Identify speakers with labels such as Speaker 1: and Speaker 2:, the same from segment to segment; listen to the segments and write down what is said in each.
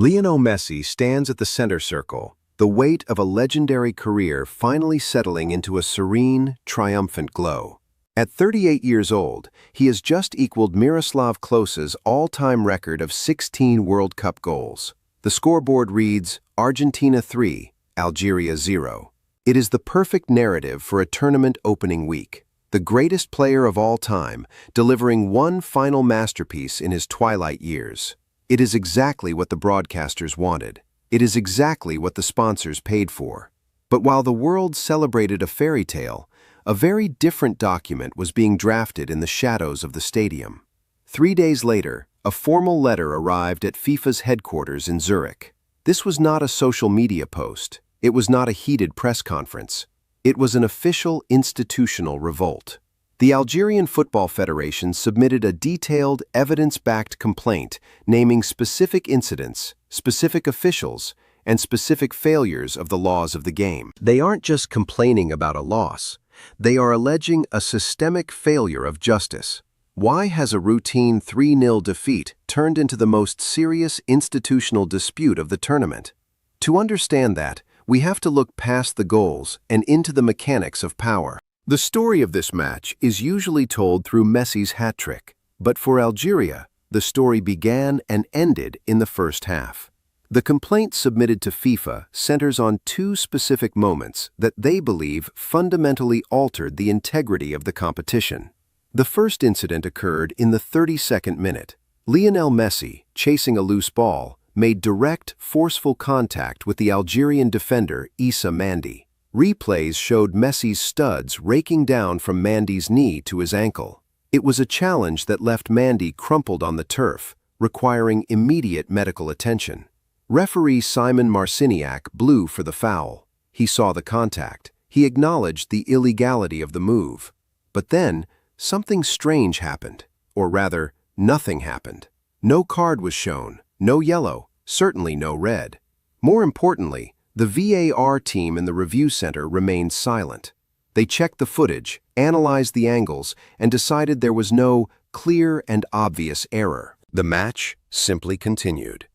Speaker 1: Lionel Messi stands at the center circle, the weight of a legendary career finally settling into a serene, triumphant glow. At 38 years old, he has just equaled Miroslav Klose's all-time record of 16 World Cup goals. The scoreboard reads, Argentina 3, Algeria 0. It is the perfect narrative for a tournament opening week. The greatest player of all time, delivering one final masterpiece in his twilight years. It is exactly what the broadcasters wanted. It is exactly what the sponsors paid for. But while the world celebrated a fairy tale, a very different document was being drafted in the shadows of the stadium. 3 days later, a formal letter arrived at FIFA's headquarters in Zurich. This was not a social media post. It was not a heated press conference. It was an official institutional revolt. The Algerian Football Federation submitted a detailed, evidence-backed complaint naming specific incidents, specific officials, and specific failures of the laws of the game. They aren't just complaining about a loss. They are alleging a systemic failure of justice. Why has a routine 3-0 defeat turned into the most serious institutional dispute of the tournament? To understand that, we have to look past the goals and into the mechanics of power. The story of this match is usually told through Messi's hat-trick, but for Algeria, the story began and ended in the first half. The complaint submitted to FIFA centers on 2 specific moments that they believe fundamentally altered the integrity of the competition. The first incident occurred in the 32nd minute. Lionel Messi, chasing a loose ball, made direct, forceful contact with the Algerian defender Issa Mandi. Replays showed Messi's studs raking down from Mandi's knee to his ankle. It was a challenge that left Mandi crumpled on the turf, requiring immediate medical attention. Referee Simon Marciniak blew for the foul. He saw the contact. He acknowledged the illegality of the move. But then, something strange happened. Or rather, nothing happened. No card was shown, no yellow, certainly no red. More importantly, the VAR team in the review center remained silent. They checked the footage, analyzed the angles, and decided there was no clear and obvious error. The match simply continued.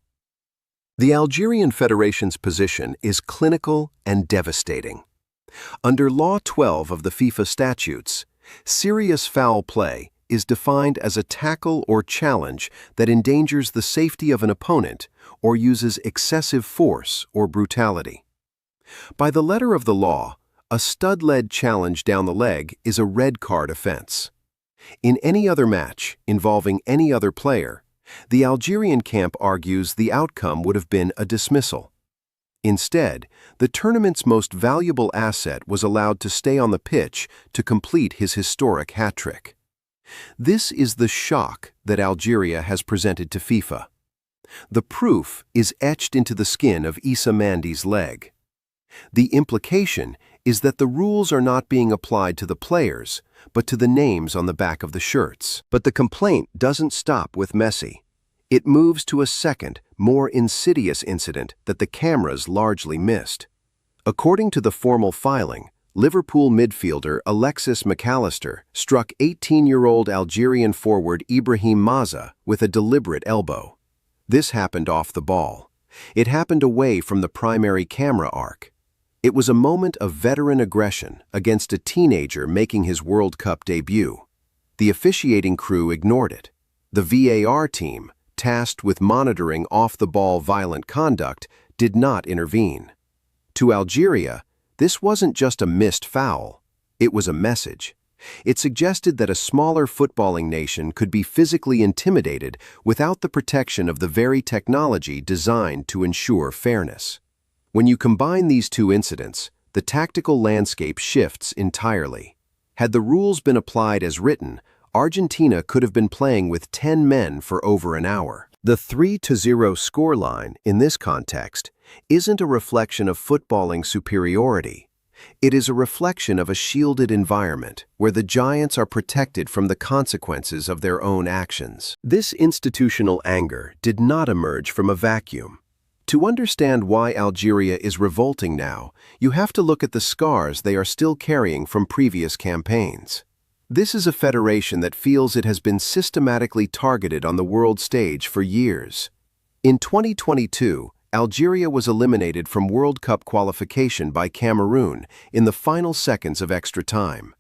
Speaker 1: The Algerian Federation's position is clinical and devastating. Under Law 12 of the FIFA statutes, serious foul play is defined as a tackle or challenge that endangers the safety of an opponent or uses excessive force or brutality. By the letter of the law, a stud-led challenge down the leg is a red card offense. In any other match involving any other player, the Algerian camp argues the outcome would have been a dismissal. Instead, the tournament's most valuable asset was allowed to stay on the pitch to complete his historic hat-trick. This is the shock that Algeria has presented to FIFA. The proof is etched into the skin of Issa Mandi's leg. The implication is that the rules are not being applied to the players, but to the names on the back of the shirts. But the complaint doesn't stop with Messi. It moves to a second, more insidious incident that the cameras largely missed. According to the formal filing, Liverpool midfielder Alexis McAllister struck 18-year-old Algerian forward Ibrahim Maza with a deliberate elbow. This happened off the ball. It happened away from the primary camera arc. It was a moment of veteran aggression against a teenager making his World Cup debut. The officiating crew ignored it. The VAR team, tasked with monitoring off-the-ball violent conduct, did not intervene. To Algeria, this wasn't just a missed foul. It was a message. It suggested that a smaller footballing nation could be physically intimidated without the protection of the very technology designed to ensure fairness. When you combine these 2 incidents, the tactical landscape shifts entirely. Had the rules been applied as written, Argentina could have been playing with 10 men for over an hour. The 3-0 scoreline, in this context, isn't a reflection of footballing superiority. It is a reflection of a shielded environment where the giants are protected from the consequences of their own actions. This institutional anger did not emerge from a vacuum. To understand why Algeria is revolting now, you have to look at the scars they are still carrying from previous campaigns. This is a federation that feels it has been systematically targeted on the world stage for years. In 2022, Algeria was eliminated from World Cup qualification by Cameroon in the final seconds of extra time.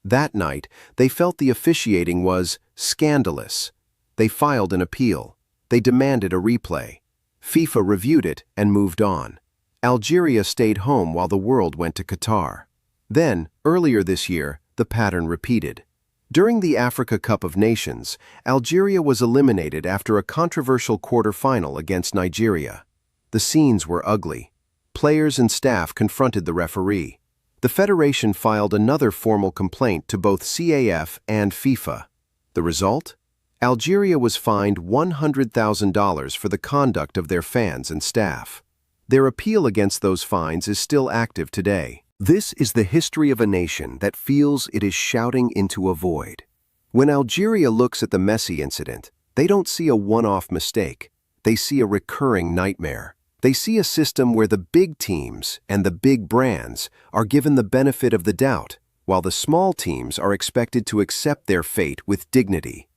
Speaker 1: That night, they felt the officiating was scandalous. They filed an appeal. They demanded a replay. FIFA reviewed it and moved on. Algeria stayed home while the world went to Qatar. Then, earlier this year, the pattern repeated. During the Africa Cup of Nations, Algeria was eliminated after a controversial quarter-final against Nigeria. The scenes were ugly. Players and staff confronted the referee. The federation filed another formal complaint to both CAF and FIFA. The result? Algeria was fined $100,000 for the conduct of their fans and staff. Their appeal against those fines is still active today. This is the history of a nation that feels it is shouting into a void. When Algeria looks at the Messi incident, they don't see a one-off mistake. They see a recurring nightmare. They see a system where the big teams and the big brands are given the benefit of the doubt, while the small teams are expected to accept their fate with dignity.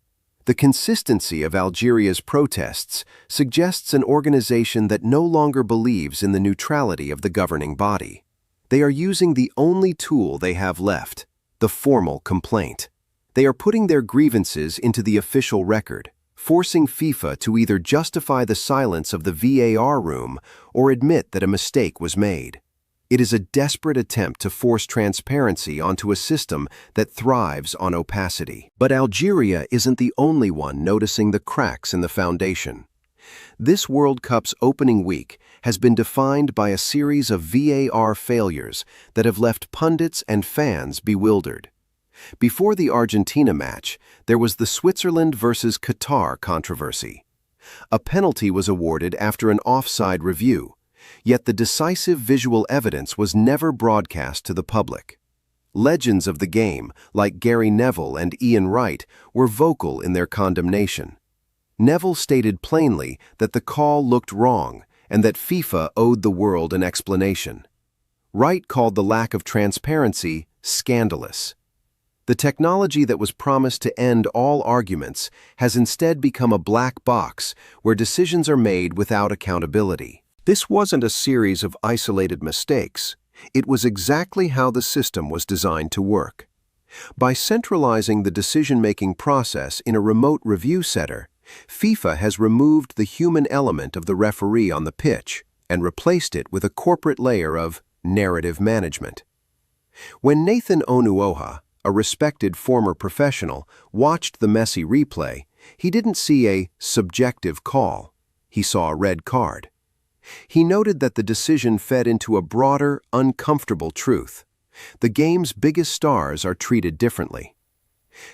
Speaker 1: The consistency of Algeria's protests suggests an organization that no longer believes in the neutrality of the governing body. They are using the only tool they have left, the formal complaint. They are putting their grievances into the official record, forcing FIFA to either justify the silence of the VAR room or admit that a mistake was made. It is a desperate attempt to force transparency onto a system that thrives on opacity. But Algeria isn't the only one noticing the cracks in the foundation. This World Cup's opening week has been defined by a series of VAR failures that have left pundits and fans bewildered. Before the Argentina match, there was the Switzerland versus Qatar controversy. A penalty was awarded after an offside review, yet the decisive visual evidence was never broadcast to the public. Legends of the game, like Gary Neville and Ian Wright, were vocal in their condemnation. Neville stated plainly that the call looked wrong and that FIFA owed the world an explanation. Wright called the lack of transparency scandalous. The technology that was promised to end all arguments has instead become a black box where decisions are made without accountability. This wasn't a series of isolated mistakes. It was exactly how the system was designed to work. By centralizing the decision-making process in a remote review center, FIFA has removed the human element of the referee on the pitch and replaced it with a corporate layer of narrative management. When Nathan Onuoha, a respected former professional, watched the Messi replay, he didn't see a subjective call. He saw a red card. He noted that the decision fed into a broader, uncomfortable truth. The game's biggest stars are treated differently.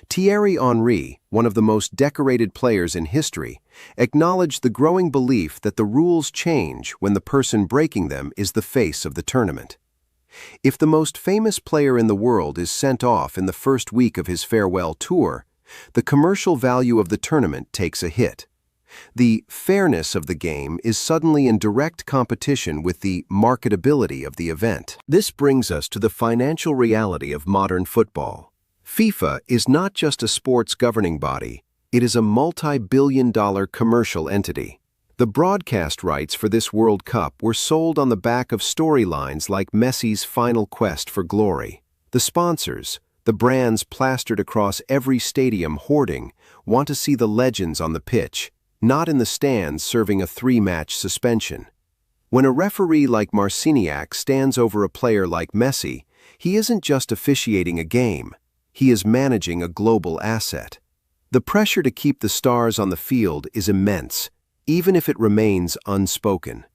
Speaker 1: Thierry Henry, one of the most decorated players in history, acknowledged the growing belief that the rules change when the person breaking them is the face of the tournament. If the most famous player in the world is sent off in the first week of his farewell tour, the commercial value of the tournament takes a hit. The fairness of the game is suddenly in direct competition with the marketability of the event. This brings us to the financial reality of modern football. FIFA is not just a sports governing body, it is a multi-billion-dollar commercial entity. The broadcast rights for this World Cup were sold on the back of storylines like Messi's final quest for glory. The sponsors, the brands plastered across every stadium hoarding, want to see the legends on the pitch, not in the stands serving a 3-match suspension. When a referee like Marciniak stands over a player like Messi, he isn't just officiating a game, he is managing a global asset. The pressure to keep the stars on the field is immense, even if it remains unspoken.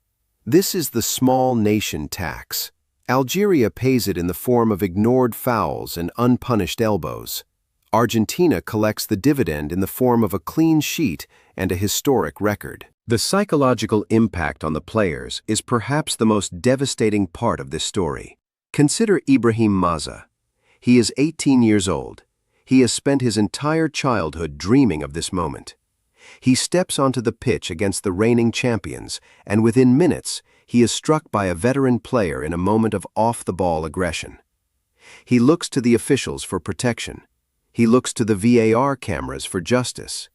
Speaker 1: This is the small nation tax. Algeria pays it in the form of ignored fouls and unpunished elbows. Argentina collects the dividend in the form of a clean sheet and a historic record. The psychological impact on the players is perhaps the most devastating part of this story. Consider Ibrahim Maza. He is 18 years old. He has spent his entire childhood dreaming of this moment. He steps onto the pitch against the reigning champions, and within minutes, he is struck by a veteran player in a moment of off-the-ball aggression. He looks to the officials for protection. He looks to the VAR cameras for justice.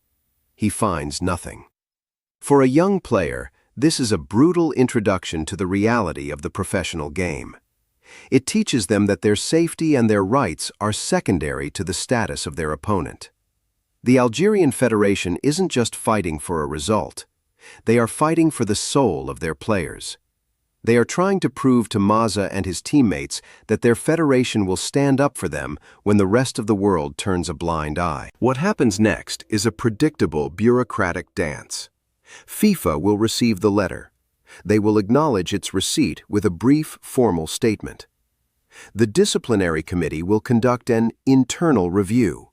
Speaker 1: He finds nothing. For a young player, this is a brutal introduction to the reality of the professional game. It teaches them that their safety and their rights are secondary to the status of their opponent. The Algerian Federation isn't just fighting for a result. They are fighting for the soul of their players. They are trying to prove to Maza and his teammates that their federation will stand up for them when the rest of the world turns a blind eye. What happens next is a predictable bureaucratic dance. FIFA will receive the letter. They will acknowledge its receipt with a brief, formal statement. The disciplinary committee will conduct an internal review.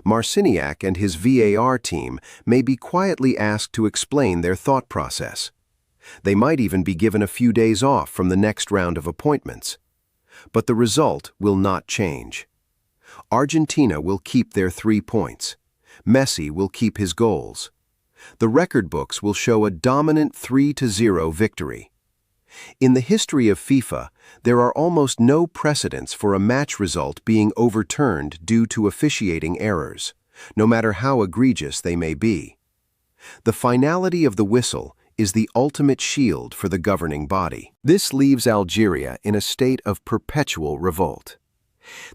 Speaker 1: Marciniak and his VAR team may be quietly asked to explain their thought process. They might even be given a few days off from the next round of appointments. But the result will not change. Argentina will keep their 3 points. Messi will keep his goals. The record books will show a dominant 3-0 victory. In the history of FIFA, there are almost no precedents for a match result being overturned due to officiating errors, no matter how egregious they may be. The finality of the whistle is the ultimate shield for the governing body. This leaves Algeria in a state of perpetual revolt.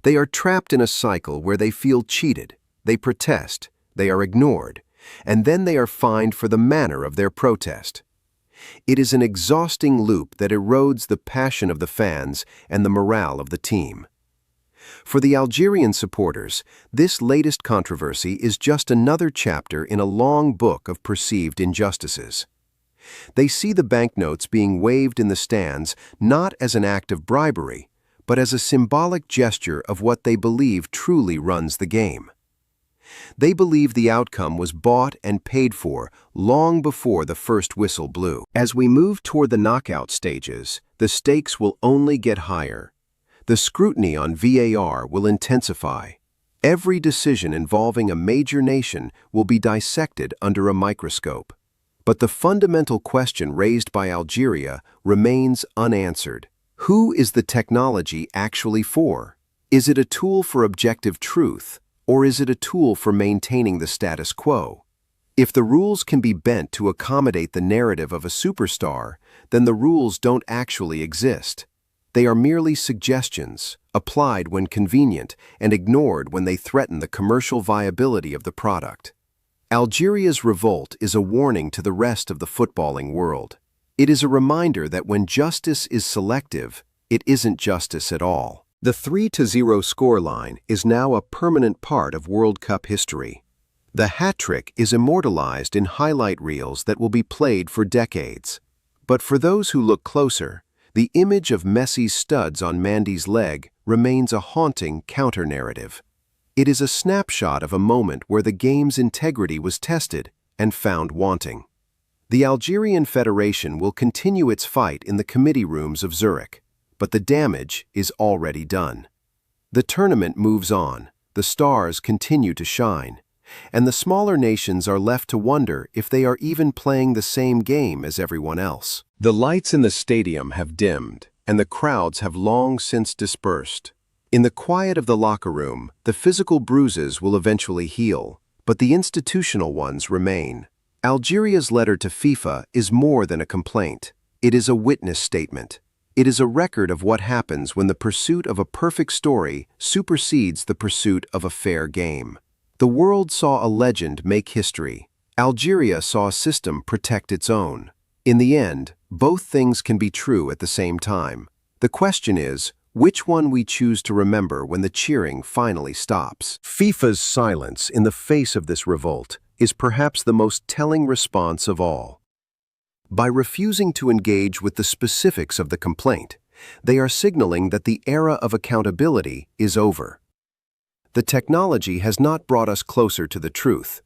Speaker 1: They are trapped in a cycle where they feel cheated, they protest, they are ignored, and then they are fined for the manner of their protest. It is an exhausting loop that erodes the passion of the fans and the morale of the team. For the Algerian supporters, this latest controversy is just another chapter in a long book of perceived injustices. They see the banknotes being waved in the stands not as an act of bribery, but as a symbolic gesture of what they believe truly runs the game. They believe the outcome was bought and paid for long before the first whistle blew. As we move toward the knockout stages, the stakes will only get higher. The scrutiny on VAR will intensify. Every decision involving a major nation will be dissected under a microscope. But the fundamental question raised by Algeria remains unanswered. Who is the technology actually for? Is it a tool for objective truth, or is it a tool for maintaining the status quo? If the rules can be bent to accommodate the narrative of a superstar, then the rules don't actually exist. They are merely suggestions, applied when convenient and ignored when they threaten the commercial viability of the product. Algeria's revolt is a warning to the rest of the footballing world. It is a reminder that when justice is selective, it isn't justice at all. The 3-0 scoreline is now a permanent part of World Cup history. The hat-trick is immortalized in highlight reels that will be played for decades. But for those who look closer, the image of Messi's studs on Mandy's leg remains a haunting counter-narrative. It is a snapshot of a moment where the game's integrity was tested and found wanting. The Algerian Federation will continue its fight in the committee rooms of Zurich, but the damage is already done. The tournament moves on, the stars continue to shine, and the smaller nations are left to wonder if they are even playing the same game as everyone else. The lights in the stadium have dimmed, and the crowds have long since dispersed. In the quiet of the locker room, the physical bruises will eventually heal, but the institutional ones remain. Algeria's letter to FIFA is more than a complaint. It is a witness statement. It is a record of what happens when the pursuit of a perfect story supersedes the pursuit of a fair game. The world saw a legend make history. Algeria saw a system protect its own. In the end, both things can be true at the same time. The question is, which one we choose to remember when the cheering finally stops. FIFA's silence in the face of this revolt is perhaps the most telling response of all. By refusing to engage with the specifics of the complaint, they are signaling that the era of accountability is over. The technology has not brought us closer to the truth.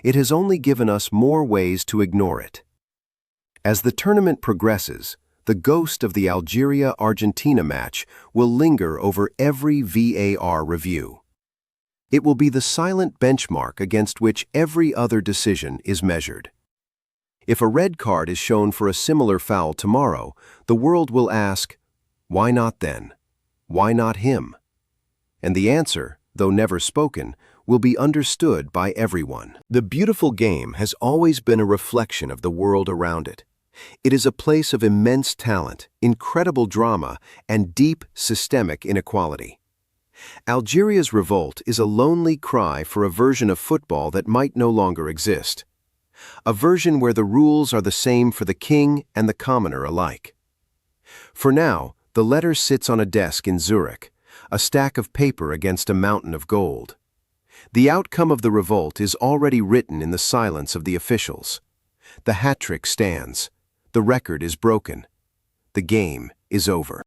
Speaker 1: It has only given us more ways to ignore it. As the tournament progresses, the ghost of the Algeria-Argentina match will linger over every VAR review. It will be the silent benchmark against which every other decision is measured. If a red card is shown for a similar foul tomorrow, the world will ask, why not then? Why not him? And the answer, though never spoken, will be understood by everyone. The beautiful game has always been a reflection of the world around it. It is a place of immense talent, incredible drama, and deep systemic inequality. Algeria's revolt is a lonely cry for a version of football that might no longer exist. A version where the rules are the same for the king and the commoner alike. For now, the letter sits on a desk in Zurich, a stack of paper against a mountain of gold. The outcome of the revolt is already written in the silence of the officials. The hat trick stands. The record is broken. The game is over.